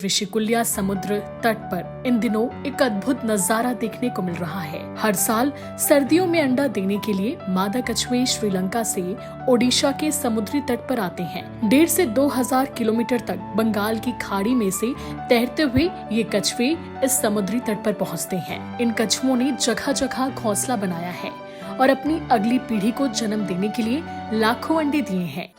ऋषिकुल्या समुद्र तट पर इन दिनों एक अद्भुत नजारा देखने को मिल रहा है। हर साल सर्दियों में अंडा देने के लिए मादा कछुए श्रीलंका से ओडिशा के समुद्री तट पर आते हैं। 1.5 से 2,000 किलोमीटर तक बंगाल की खाड़ी में से तैरते हुए ये कछुए इस समुद्री तट पर पहुँचते हैं। इन कछुओं ने जगह जगह घोंसला बनाया है और अपनी अगली पीढ़ी को जन्म देने के लिए लाखों अंडे दिए हैं।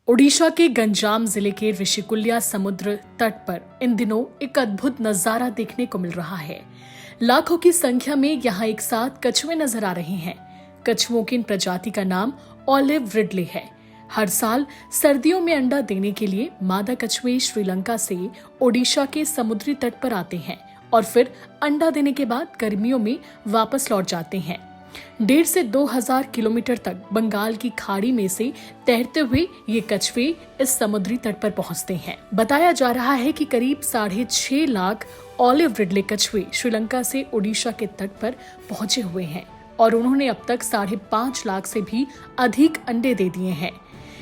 ओडिशा के गंजाम जिले के ऋषिकुल्या समुद्र तट पर इन दिनों एक अद्भुत नजारा देखने को मिल रहा है। लाखों की संख्या में यहाँ एक साथ कछुए नजर आ रहे हैं। कछुओं की इन प्रजाति का नाम ऑलिव रिडले है। हर साल सर्दियों में अंडा देने के लिए मादा कछुए श्रीलंका से ओडिशा के समुद्री तट पर आते हैं और फिर अंडा देने के बाद गर्मियों में वापस लौट जाते हैं। 1.5 से 2,000 किलोमीटर तक बंगाल की खाड़ी में से तैरते हुए ये कछुए इस समुद्री तट पर पहुंचते हैं। बताया जा रहा है कि करीब 6.5 लाख ऑलिव रिडले कछुए श्रीलंका से ओडिशा के तट पर पहुंचे हुए हैं और उन्होंने अब तक 5.5 लाख से भी अधिक अंडे दे दिए हैं।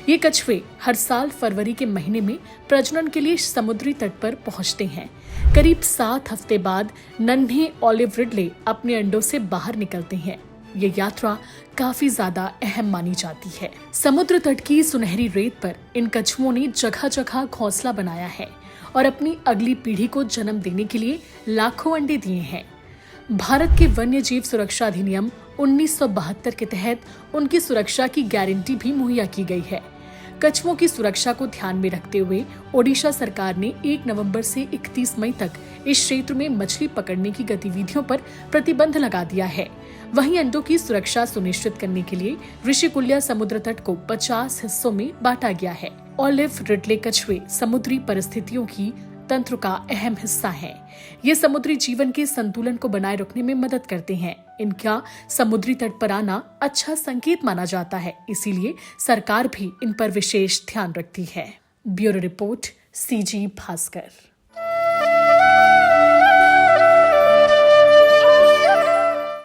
ये कछुए हर साल फरवरी के महीने में प्रजनन के लिए समुद्री तट पर पहुंचते हैं। करीब 7 हफ्ते बाद नन्हे ऑलिव रिडले अपने अंडों से बाहर निकलते हैं। ये यात्रा काफी ज्यादा अहम मानी जाती है। समुद्र तट की सुनहरी रेत पर इन कछुओं ने जगह जगह घोंसला बनाया है और अपनी अगली पीढ़ी को जन्म देने के लिए लाखों अंडे दिए हैं। भारत के वन्य जीव सुरक्षा अधिनियम 1972 के तहत उनकी सुरक्षा की गारंटी भी मुहैया की गई है। कछुओं की सुरक्षा को ध्यान में रखते हुए ओडिशा सरकार ने 1 नवंबर से 31 मई तक इस क्षेत्र में मछली पकड़ने की गतिविधियों पर प्रतिबंध लगा दिया है। वहीं अंडों की सुरक्षा सुनिश्चित करने के लिए ऋषिकुल्या समुद्र तट को 50 हिस्सों में बांटा गया है। ऑलिव रिडले कछुए समुद्री परिस्थितियों की तंत्र का अहम हिस्सा है। ये समुद्री जीवन के संतुलन को बनाए रखने में मदद करते हैं। इनका समुद्री तट पर आना अच्छा संकेत माना जाता है, इसीलिए सरकार भी इन पर विशेष ध्यान रखती है। Bureau report, CG Bhaskar.